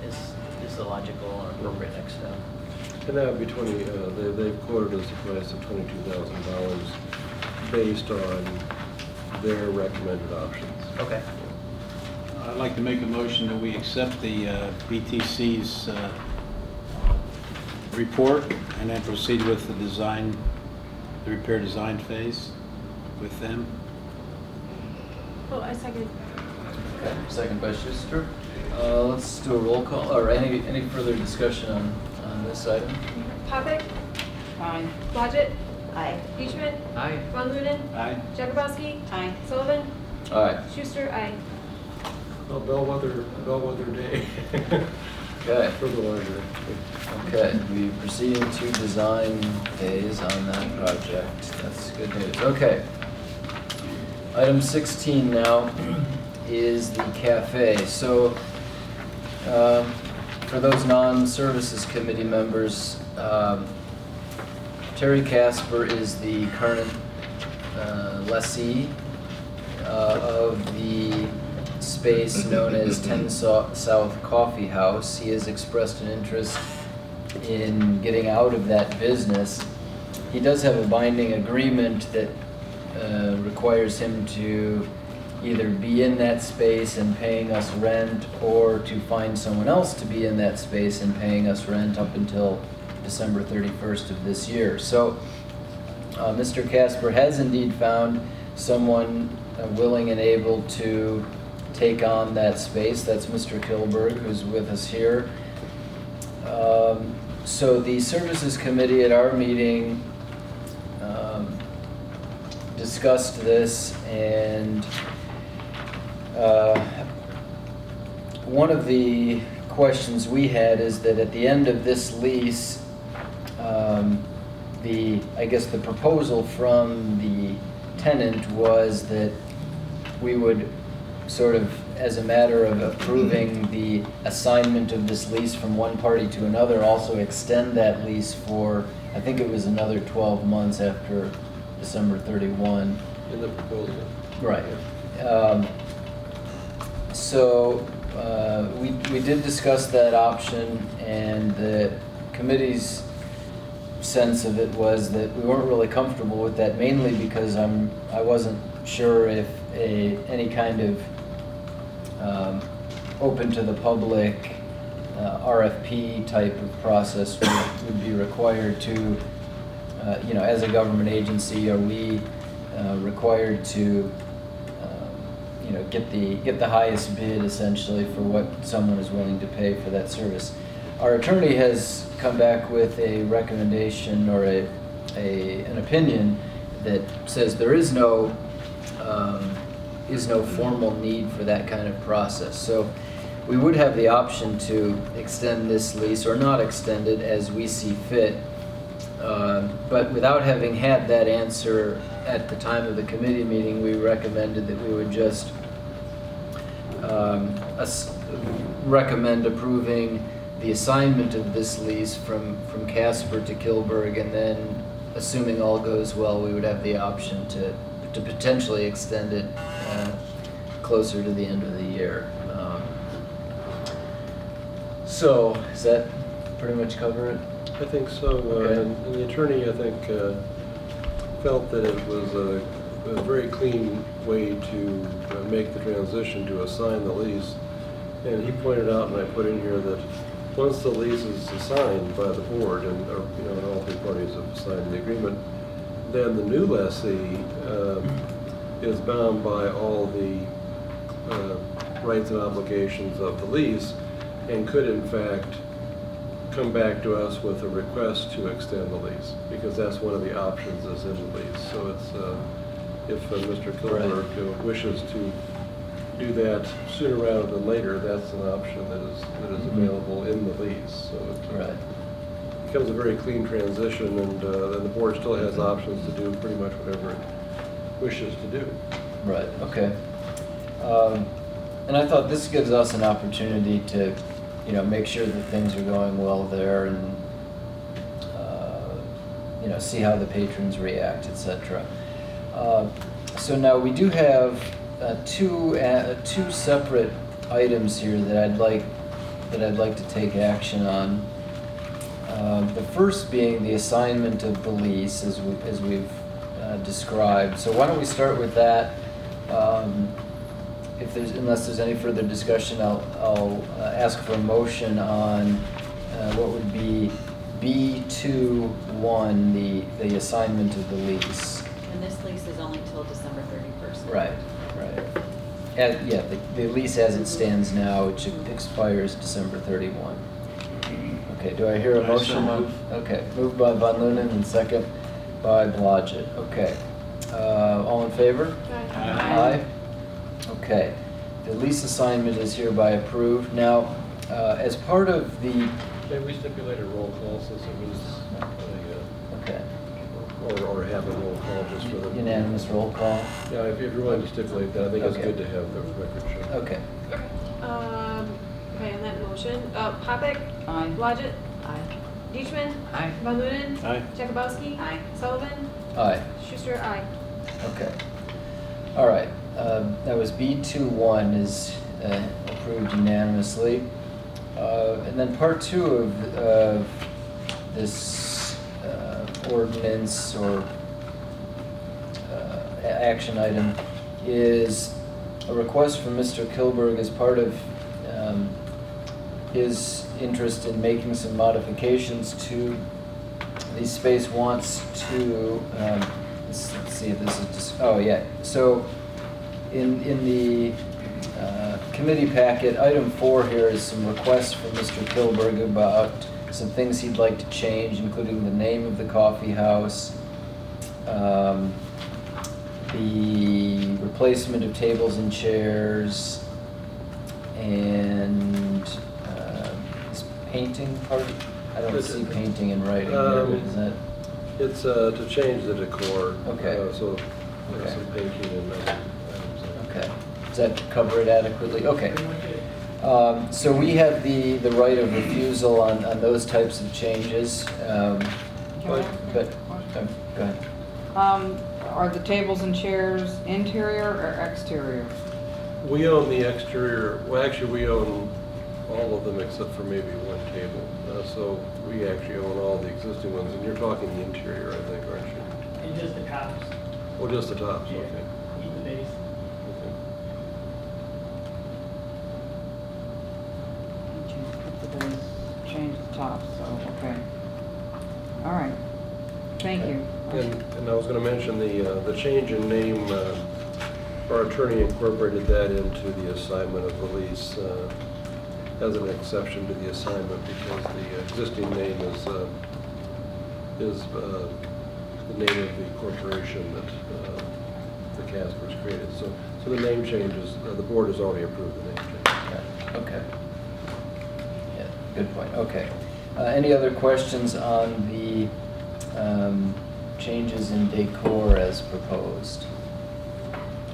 is the logical and appropriate next step. And that would be they've quoted us a price of $22,000 based on their recommended options. Okay. I'd like to make a motion that we accept the BTC's report and then proceed with the repair design phase with them. Oh, I second. Okay, second by Schuster. Let's do a roll call, or any further discussion on this item? Popick? Aye. Blodgett? Aye. Beechman? Aye. Von Lunen? Aye. Jacobowski? Aye. Sullivan? Aye. Schuster? Aye. Well, bellwether day Okay. for the library. Okay, we proceeding to design phase on that project. That's good news. Okay. Item 16 now is the cafe. So, for those non-services committee members, Terry Casper is the current lessee of the space known as 10 South Coffee House. He has expressed an interest in getting out of that business. He does have a binding agreement that requires him to either be in that space and paying us rent, or to find someone else to be in that space and paying us rent up until December 31st of this year. So Mr. Casper has indeed found someone willing and able to take on that space. That's Mr. Kilberg, who's with us here. So the Services Committee at our meeting discussed this, and one of the questions we had is that at the end of this lease, I guess the proposal from the tenant was that we would sort of, as a matter of approving the assignment of this lease from one party to another, also extend that lease for, I think it was another 12 months after December 31. In the proposal. Right. So we did discuss that option, and the committee's sense of it was that we weren't really comfortable with that, mainly because I wasn't sure if any kind of open to the public RFP type of process would be required to, you know, as a government agency, are we required to, you know, get the highest bid essentially for what someone is willing to pay for that service. Our attorney has come back with a recommendation or an opinion that says there is no formal need for that kind of process. So we would have the option to extend this lease or not extend it as we see fit. But without having had that answer at the time of the committee meeting, we recommended that we would just recommend approving the assignment of this lease from Casper to Kilberg, and then, assuming all goes well, we would have the option to potentially extend it closer to the end of the year. So, does that pretty much cover it? I think so. Okay. And the attorney, I think, felt that it was a very clean way to make the transition to assign the lease. And he pointed out, and I put in here, that once the lease is assigned by the board, and all three parties have signed the agreement, then the new lessee is bound by all the rights and obligations of the lease, and could in fact come back to us with a request to extend the lease, because that's one of the options that's in the lease. So if Mr. Kilberg wishes to do that sooner rather than later, that's an option that is available in the lease. So it becomes a very clean transition, and then the board still has options to do pretty much whatever it wishes to do. Right, okay. And I thought this gives us an opportunity to, make sure that things are going well there, and see how the patrons react, etc. So now we do have two separate items here that I'd like to take action on. The first being the assignment of the lease, as we've described. So why don't we start with that? Unless there's any further discussion, I'll ask for a motion on what would be B2.1, the assignment of the lease. And this lease is only till December 31st. Right. Yeah, the lease as it stands now, which expires December 31. Okay, do I hear a motion? Okay, moved by Von Lunen and second by Blodgett. Okay, all in favor? Aye. Okay, the lease assignment is hereby approved. Now, as part of the... May we stipulate a roll call since it was okay. Or have a roll call just for the... Unanimous roll call? Yeah, if you're willing to stipulate that, I think it's good to have the record show. Okay. Okay, on that motion, Popick? Aye. Blodgett? Aye. Deitchman? Aye. Von Lunen? Aye. Jakubowski? Aye. Sullivan? Aye. Schuster, aye. Okay. All right. That was B2.1 is approved unanimously. And then part 2 of this ordinance or action item is a request from Mr. Kilberg as part of his interest in making some modifications to the space. Wants to let's see if this is just, oh yeah, so in the committee packet, item 4 here is some requests from Mr. Kilberg about some things he'd like to change, including the name of the coffee house, the replacement of tables and chairs, and is painting part? I don't see painting in writing here. Is that? It's to change the decor. Okay. So Okay. some painting and items. Okay. Does that cover it adequately? Okay. So we have the right of refusal on those types of changes. Go ahead. Are the tables and chairs interior or exterior? We own the exterior. Well, actually, we own all of them except for maybe one table. So we actually own all the existing ones. And you're talking the interior, I think, aren't you? And just the tops. Oh, just the tops. Yeah. Okay. Keep the base. Change the top, so, okay. All right. Thank you. And I was going to mention the change in name. Our attorney incorporated that into the assignment of the lease as an exception to the assignment because the existing name is the name of the corporation that the Caspers created. So the name changes. The board has already approved the name change. Yeah. Okay. Yeah, good point. Okay. Any other questions on the changes in decor as proposed?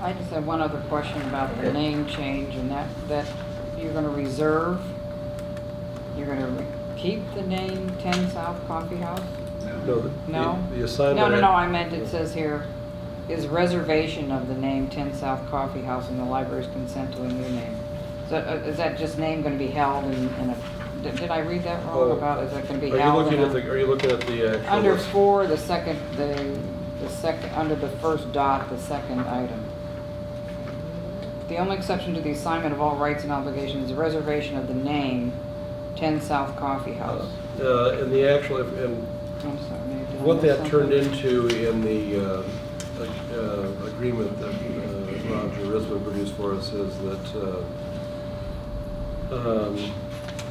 I just have one other question about the name change, and that you're going to reserve, you're going to keep the name 10 South Coffee House? No. No? The assignment. No, I meant it says here, is reservation of the name 10 South Coffee House and the library's consent to a new name. So is that just name going to be held in a, did I read that wrong about, is that going to be held in a? Are you looking at the actual? Under 4, the second, under the first dot, the second item. The only exception to the assignment of all rights and obligations is the reservation of the name 10 South Coffee House. In the actual, and I'm sorry, maybe did I what miss that turned something? into in the agreement that Roger Risman produced for us is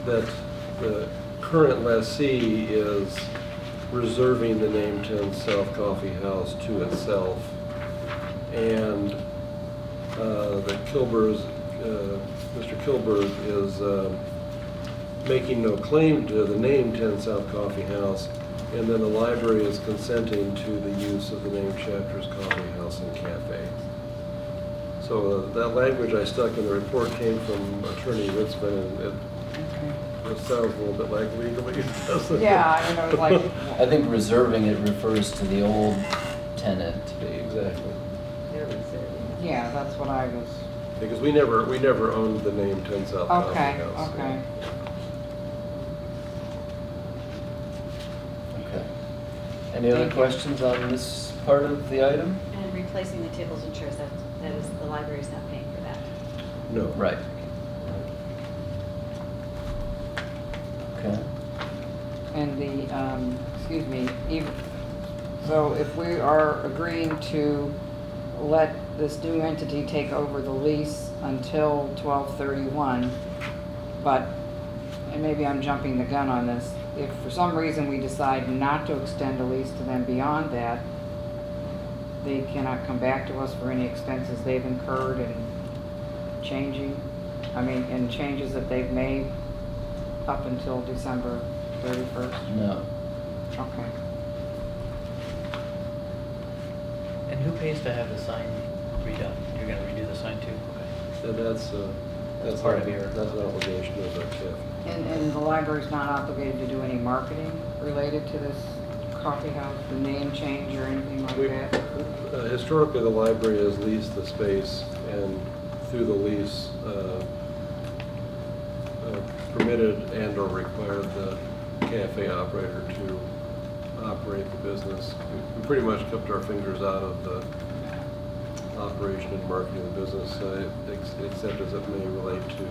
that the current lessee is reserving the name 10 South Coffee House to itself and that Mr. Kilberg is making no claim to the name 10 South Coffee House, and then the library is consenting to the use of the name Chapters Coffee House and Cafe. So that language I stuck in the report came from Attorney Ritzman, and it sounds a little bit like legally, doesn't it? Yeah, I know, like. I think reserving it refers to the old tenant. Exactly. Yeah, that's what I was. Because we never owned the name 10 South Coffee Okay, House. okay. Okay. Any other Thank you. questions on this part of the item? And replacing the tables and chairs, that is, the library's not paying for that. No. Right. Okay. And the, excuse me, even, so if we are agreeing to let this new entity take over the lease until 12/31, but, and maybe I'm jumping the gun on this, if for some reason we decide not to extend a lease to them beyond that, they cannot come back to us for any expenses they've incurred in changing, in changes that they've made up until December 31st? No. Okay. And who pays to have the sign redone? You're gonna redo the sign too? Okay. And that's part of your- that's an obligation of the TIF. And the library's not obligated to do any marketing related to this coffee house, the name change or anything like that? Historically, the library has leased the space, and through the lease, permitted and or required the cafe operator to operate the business. We pretty much kept our fingers out of the operation and marketing of the business, except as it may relate to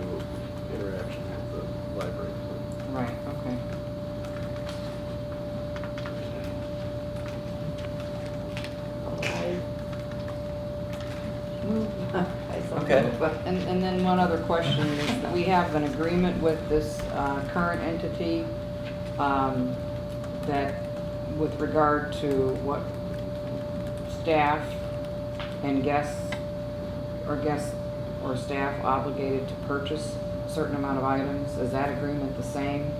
interaction with the library. Right, okay. Okay. And then one other question is, that we have an agreement with this current entity that with regard to what staff and guests or staff obligated to purchase a certain amount of items, is that agreement the same?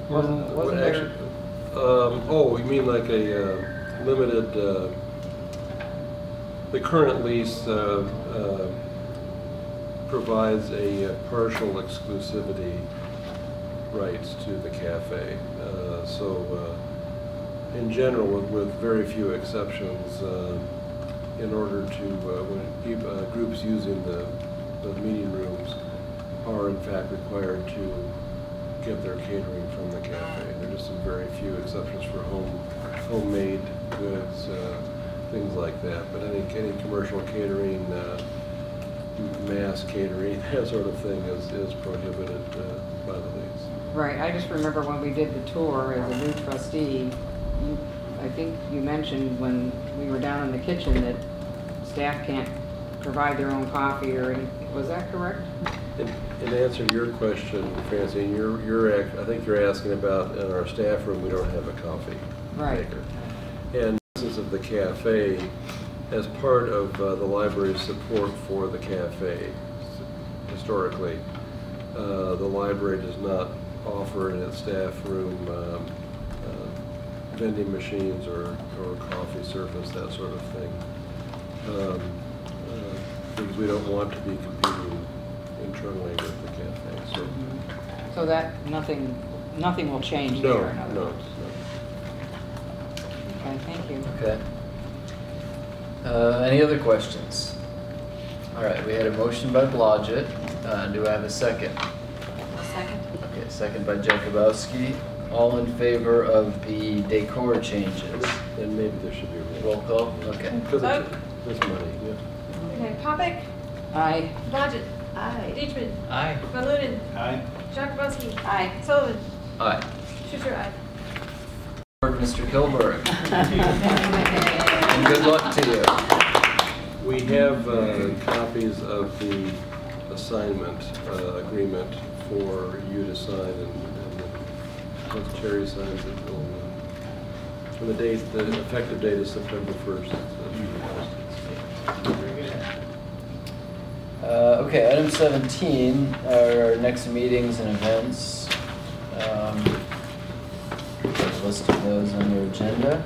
Wasn't there? Oh, you mean like a limited, the current lease provides a partial exclusivity rights to the cafe. So in general, with very few exceptions, in order to, when groups using the meeting rooms are in fact required to get their catering from the cafe. There are just some very few exceptions for homemade goods, things like that. But any commercial catering, mass catering, that sort of thing is prohibited by the lease. Right, I just remember when we did the tour as a new trustee, I think you mentioned when we were down in the kitchen that staff can't provide their own coffee or anything. Was that correct? In answer to your question, Francine, I think you're asking about in our staff room, we don't have a coffee maker. And the business of the cafe, as part of the library's support for the cafe, historically, the library does not offer in its staff room vending machines or coffee service, that sort of thing, because we don't want to be competing internally with the cafe. So that nothing will change No, there, in other no, words. Okay, thank you. Okay. Any other questions? All right, we had a motion by Blodgett. Do I have a second? A second? Okay, second by Jakubowski. All in favor of the decor changes? And maybe there should be a Roll call? Okay. Because there's money, yeah. Okay, Popick, Aye. Blodgett, Aye. Dietrich, Aye. Van Lunen, Aye. Jakubowski, Aye. Sullivan, Aye. Schuster, aye. Mr. Kilberg. And good luck to you. We have copies of the assignment agreement for you to sign, and once Terry signs it, and the effective date is September 1st. Okay, item 17 are our next meetings and events. There's a list of those on your agenda.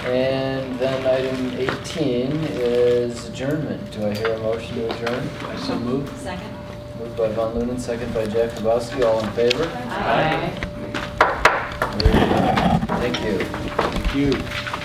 And then item 18 is adjournment. Do I hear a motion to adjourn? I so move. Second. Moved by Von Lunen, second by Jakubowski. All in favor? Aye. Thank you. Thank you.